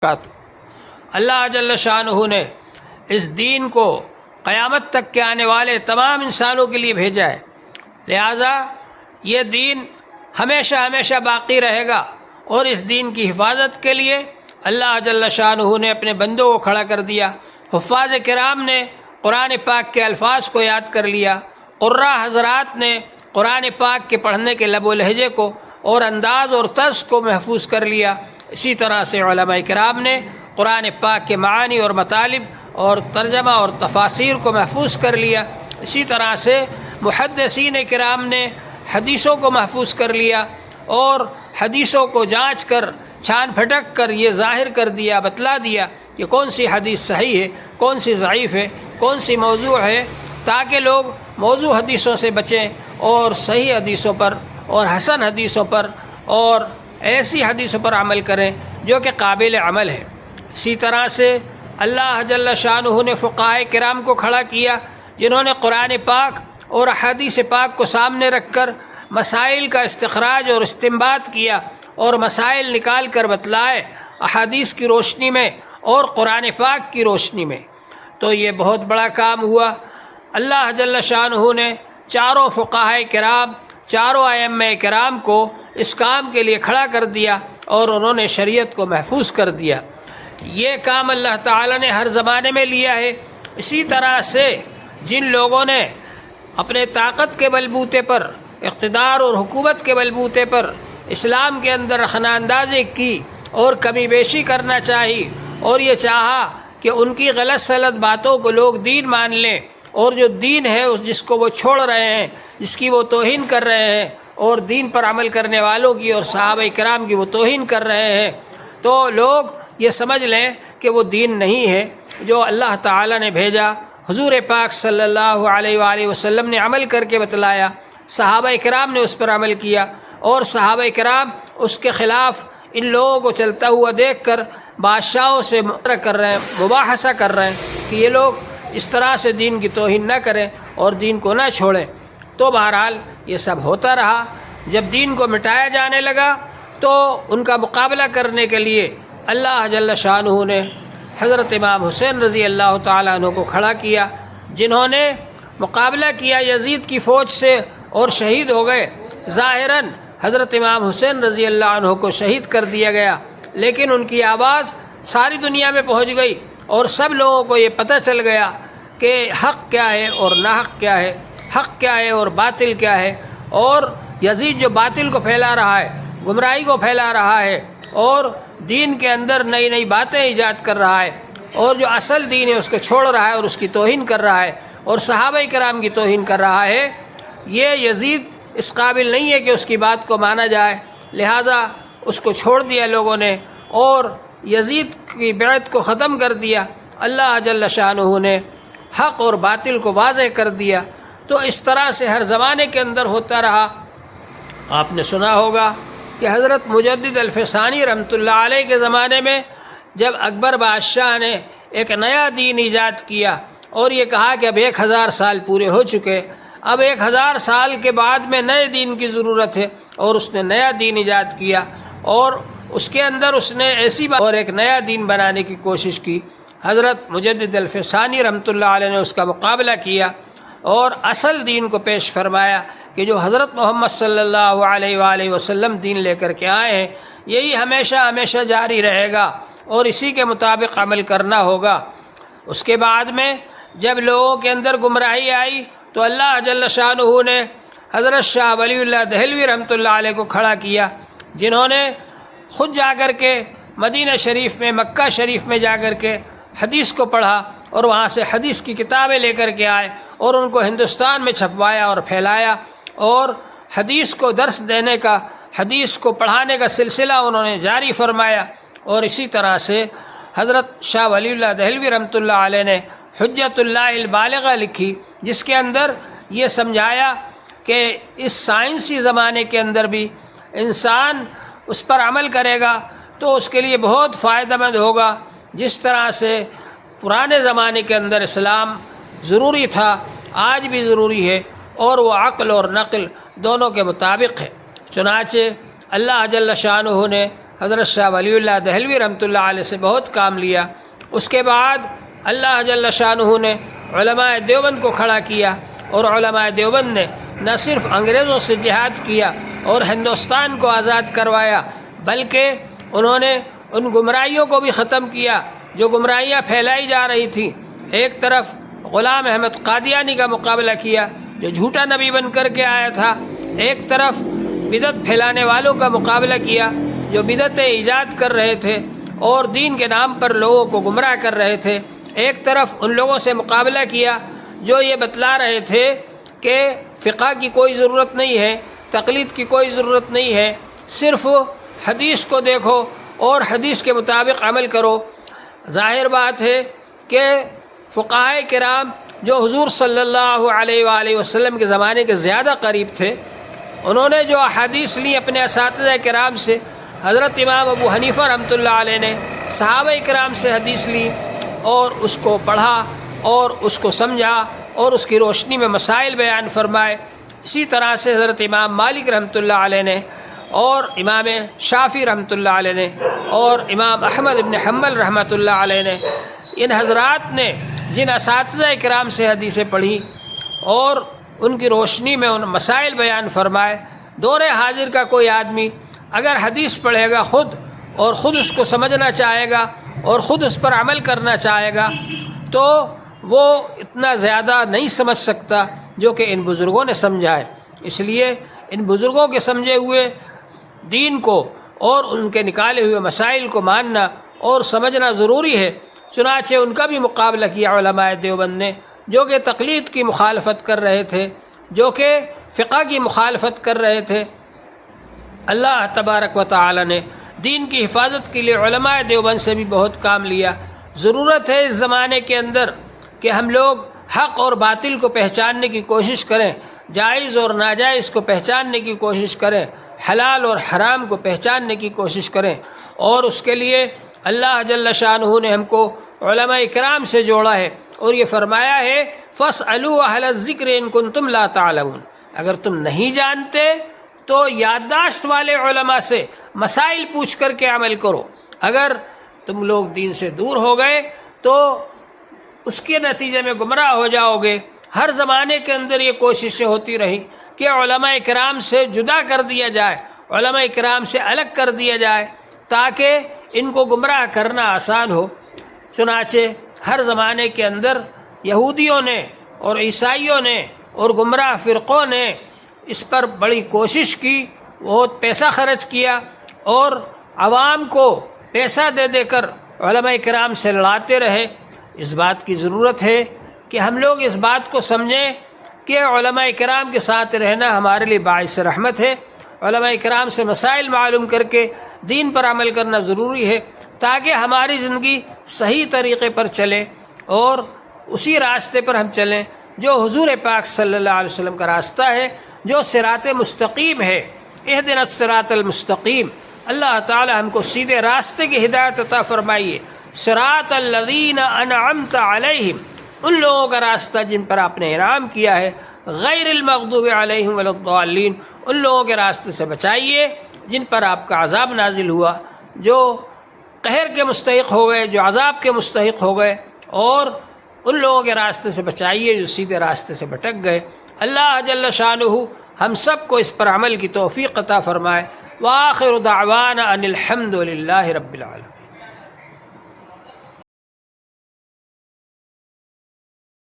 اللہ جل شانہ نے اس دین کو قیامت تک کے آنے والے تمام انسانوں کے لیے بھیجا ہے، لہٰذا یہ دین ہمیشہ ہمیشہ باقی رہے گا، اور اس دین کی حفاظت کے لیے اللہ جل شانہ نے اپنے بندوں کو کھڑا کر دیا۔ حفاظ کرام نے قرآن پاک کے الفاظ کو یاد کر لیا، قراء حضرات نے قرآن پاک کے پڑھنے کے لب و لہجے کو اور انداز اور طرز کو محفوظ کر لیا۔ اسی طرح سے علماء کرام نے قرآن پاک کے معانی اور مطالب اور ترجمہ اور تفاسیر کو محفوظ کر لیا۔ اسی طرح سے محدثین کرام نے حدیثوں کو محفوظ کر لیا اور حدیثوں کو جانچ کر چھان پھٹک کر یہ ظاہر کر دیا، بتلا دیا کہ کون سی حدیث صحیح ہے، کون سی ضعیف ہے، کون سی موضوع ہے، تاکہ لوگ موضوع حدیثوں سے بچیں اور صحیح حدیثوں پر اور حسن حدیثوں پر اور ایسی حدیثوں پر عمل کریں جو کہ قابل عمل ہے۔ اسی طرح سے اللہ جل شانہ نے فقہاء کرام کو کھڑا کیا، جنہوں نے قرآن پاک اور احادیث پاک کو سامنے رکھ کر مسائل کا استخراج اور استنباط کیا اور مسائل نکال کر بتلائے احادیث کی روشنی میں اور قرآن پاک کی روشنی میں۔ تو یہ بہت بڑا کام ہوا۔ اللہ جل شانہ نے چاروں فقہاء کرام، چاروں ائمہ کرام کو اس کام کے لیے کھڑا کر دیا اور انہوں نے شریعت کو محفوظ کر دیا۔ یہ کام اللہ تعالیٰ نے ہر زمانے میں لیا ہے۔ اسی طرح سے جن لوگوں نے اپنے طاقت کے بلبوتے پر، اقتدار اور حکومت کے بلبوتے پر اسلام کے اندر رخنہ اندازی کی اور کمی بیشی کرنا چاہی اور یہ چاہا کہ ان کی غلط سلط باتوں کو لوگ دین مان لیں، اور جو دین ہے جس کو وہ چھوڑ رہے ہیں، جس کی وہ توہین کر رہے ہیں، اور دین پر عمل کرنے والوں کی اور صحابہ کرام کی وہ توہین کر رہے ہیں، تو لوگ یہ سمجھ لیں کہ وہ دین نہیں ہے جو اللہ تعالیٰ نے بھیجا۔ حضور پاک صلی اللہ علیہ وآلہ وسلم نے عمل کر کے بتلایا، صحابہ کرام نے اس پر عمل کیا، اور صحابہ کرام اس کے خلاف ان لوگوں کو چلتا ہوا دیکھ کر بادشاہوں سے کر رہے ہیں، مباحثہ کر رہے ہیں کہ یہ لوگ اس طرح سے دین کی توہین نہ کریں اور دین کو نہ چھوڑیں۔ تو بہرحال یہ سب ہوتا رہا۔ جب دین کو مٹایا جانے لگا تو ان کا مقابلہ کرنے کے لیے اللہ جل شانہ نے حضرت امام حسین رضی اللہ تعالیٰ عنہ کو کھڑا کیا، جنہوں نے مقابلہ کیا یزید کی فوج سے اور شہید ہو گئے۔ ظاہراً حضرت امام حسین رضی اللہ عنہ کو شہید کر دیا گیا، لیکن ان کی آواز ساری دنیا میں پہنچ گئی اور سب لوگوں کو یہ پتہ چل گیا کہ حق کیا ہے اور ناحق کیا ہے، حق کیا ہے اور باطل کیا ہے، اور یزید جو باطل کو پھیلا رہا ہے، گمراہی کو پھیلا رہا ہے اور دین کے اندر نئی نئی باتیں ایجاد کر رہا ہے، اور جو اصل دین ہے اس کو چھوڑ رہا ہے اور اس کی توہین کر رہا ہے اور صحابہ کرام کی توہین کر رہا ہے، یہ یزید اس قابل نہیں ہے کہ اس کی بات کو مانا جائے، لہٰذا اس کو چھوڑ دیا لوگوں نے اور یزید کی بیعت کو ختم کر دیا۔ اللہ جل شانہ نے حق اور باطل کو واضح کر دیا۔ تو اس طرح سے ہر زمانے کے اندر ہوتا رہا۔ آپ نے سنا ہوگا کہ حضرت مجدد الفسانی رحمۃ اللہ علیہ کے زمانے میں جب اکبر بادشاہ نے ایک نیا دین ایجاد کیا اور یہ کہا کہ اب 1000 سال پورے ہو چکے، اب 1000 سال کے بعد میں نئے دین کی ضرورت ہے، اور اس نے نیا دین ایجاد کیا اور اس کے اندر اس نے ایسی بات اور ایک نیا دین بنانے کی کوشش کی۔ حضرت مجدد الفسانی رحمۃ اللہ علیہ نے اس کا مقابلہ کیا اور اصل دین کو پیش فرمایا کہ جو حضرت محمد صلی اللہ علیہ وآلہ وسلم دین لے کر کے آئے ہیں، یہی ہمیشہ ہمیشہ جاری رہے گا اور اسی کے مطابق عمل کرنا ہوگا۔ اس کے بعد میں جب لوگوں کے اندر گمراہی آئی تو اللہ جل شانہ نے حضرت شاہ ولی اللہ دہلوی رحمۃ اللہ علیہ کو کھڑا کیا، جنہوں نے خود جا کر کے مدینہ شریف میں، مکہ شریف میں جا کر کے حدیث کو پڑھا اور وہاں سے حدیث کی کتابیں لے کر کے آئے اور ان کو ہندوستان میں چھپوایا اور پھیلایا، اور حدیث کو درس دینے کا، حدیث کو پڑھانے کا سلسلہ انہوں نے جاری فرمایا۔ اور اسی طرح سے حضرت شاہ ولی اللہ دہلوی رحمۃ اللہ علیہ نے حجت اللہ البالغہ لکھی، جس کے اندر یہ سمجھایا کہ اس سائنسی زمانے کے اندر بھی انسان اس پر عمل کرے گا تو اس کے لیے بہت فائدہ مند ہوگا، جس طرح سے پرانے زمانے کے اندر اسلام ضروری تھا، آج بھی ضروری ہے، اور وہ عقل اور نقل دونوں کے مطابق ہے۔ چنانچہ اللہ جل شانہ نے حضرت شاہ ولی اللہ دہلوی رحمۃ اللہ علیہ سے بہت کام لیا۔ اس کے بعد اللہ جل شانہ نے علماء دیوبند کو کھڑا کیا، اور علماء دیوبند نے نہ صرف انگریزوں سے جہاد کیا اور ہندوستان کو آزاد کروایا، بلکہ انہوں نے ان گمراہیوں کو بھی ختم کیا جو گمراہیاں پھیلائی جا رہی تھیں۔ ایک طرف غلام احمد قادیانی کا مقابلہ کیا جو جھوٹا نبی بن کر کے آیا تھا، ایک طرف بدعت پھیلانے والوں کا مقابلہ کیا جو بدعتیں ایجاد کر رہے تھے اور دین کے نام پر لوگوں کو گمراہ کر رہے تھے، ایک طرف ان لوگوں سے مقابلہ کیا جو یہ بتلا رہے تھے کہ فقہ کی کوئی ضرورت نہیں ہے، تقلید کی کوئی ضرورت نہیں ہے، صرف حدیث کو دیکھو اور حدیث کے مطابق عمل کرو۔ ظاہر بات ہے کہ فقہائے کرام جو حضور صلی اللہ علیہ وآلہ وسلم کے زمانے کے زیادہ قریب تھے، انہوں نے جو احادیث لی اپنے اساتذہ کرام سے، حضرت امام ابو حنیفہ رحمۃ اللہ علیہ نے صحابہ کرام سے حدیث لی اور اس کو پڑھا اور اس کو سمجھا اور اس کی روشنی میں مسائل بیان فرمائے۔ اسی طرح سے حضرت امام مالک رحمۃ اللہ علیہ نے اور امام شافعی رحمۃ اللہ علیہ نے اور امام احمد بن حنبل رحمۃ اللہ علیہ نے، ان حضرات نے جن اساتذہ کرام سے حدیثیں پڑھی اور ان کی روشنی میں ان مسائل بیان فرمائے، دور حاضر کا کوئی آدمی اگر حدیث پڑھے گا خود اور خود اس کو سمجھنا چاہے گا اور خود اس پر عمل کرنا چاہے گا تو وہ اتنا زیادہ نہیں سمجھ سکتا جو کہ ان بزرگوں نے سمجھا ہے۔ اس لیے ان بزرگوں کے سمجھے ہوئے دین کو اور ان کے نکالے ہوئے مسائل کو ماننا اور سمجھنا ضروری ہے۔ چنانچہ ان کا بھی مقابلہ کیا علماء دیوبند نے، جو کہ تقلید کی مخالفت کر رہے تھے، جو کہ فقہ کی مخالفت کر رہے تھے۔ اللہ تبارک و تعالی نے دین کی حفاظت کے لیے علماء دیوبند سے بھی بہت کام لیا۔ ضرورت ہے اس زمانے کے اندر کہ ہم لوگ حق اور باطل کو پہچاننے کی کوشش کریں، جائز اور ناجائز کو پہچاننے کی کوشش کریں، حلال اور حرام کو پہچاننے کی کوشش کریں، اور اس کے لیے اللہ جل شانہ نے ہم کو علماء کرام سے جوڑا ہے اور یہ فرمایا ہے فَاسْأَلُوا أَهْلَ الذِّكْرِ إِن كُنتُمْ لَا تَعْلَمُونَ، اگر تم نہیں جانتے تو یادداشت والے علماء سے مسائل پوچھ کر کے عمل کرو۔ اگر تم لوگ دین سے دور ہو گئے تو اس کے نتیجے میں گمراہ ہو جاؤ گے۔ ہر زمانے کے اندر یہ کوششیں ہوتی رہی کہ علماء کرام سے جدا کر دیا جائے، علماء کرام سے الگ کر دیا جائے تاکہ ان کو گمراہ کرنا آسان ہو۔ چنانچہ ہر زمانے کے اندر یہودیوں نے اور عیسائیوں نے اور گمراہ فرقوں نے اس پر بڑی کوشش کی، بہت پیسہ خرچ کیا اور عوام کو پیسہ دے دے کر علماء کرام سے لڑاتے رہے۔ اس بات کی ضرورت ہے کہ ہم لوگ اس بات کو سمجھیں کہ علماء کرام کے ساتھ رہنا ہمارے لیے باعث رحمت ہے۔ علماء کرام سے مسائل معلوم کر کے دین پر عمل کرنا ضروری ہے تاکہ ہماری زندگی صحیح طریقے پر چلے اور اسی راستے پر ہم چلیں جو حضور پاک صلی اللہ علیہ وسلم کا راستہ ہے، جو صراط مستقیم ہے۔ اہدنا الصراط المستقیم، اللہ تعالی ہم کو سیدھے راستے کی ہدایت عطا فرمائیے۔ صراط الذین انعمت علیہم، ان لوگوں کا راستہ جن پر آپ نے انعام کیا ہے، غیر المغضوب علیہم ولا الضالین، ان لوگوں کے راستے سے بچائیے جن پر آپ کا عذاب نازل ہوا، جو قہر کے مستحق ہو گئے، جو عذاب کے مستحق ہو گئے، اور ان لوگوں کے راستے سے بچائیے جو سیدھے راستے سے بھٹک گئے۔ اللہ جل شانہ ہم سب کو اس پر عمل کی توفیق عطا فرمائے۔ وآخر دعوانا ان الحمد للہ رب العالمین۔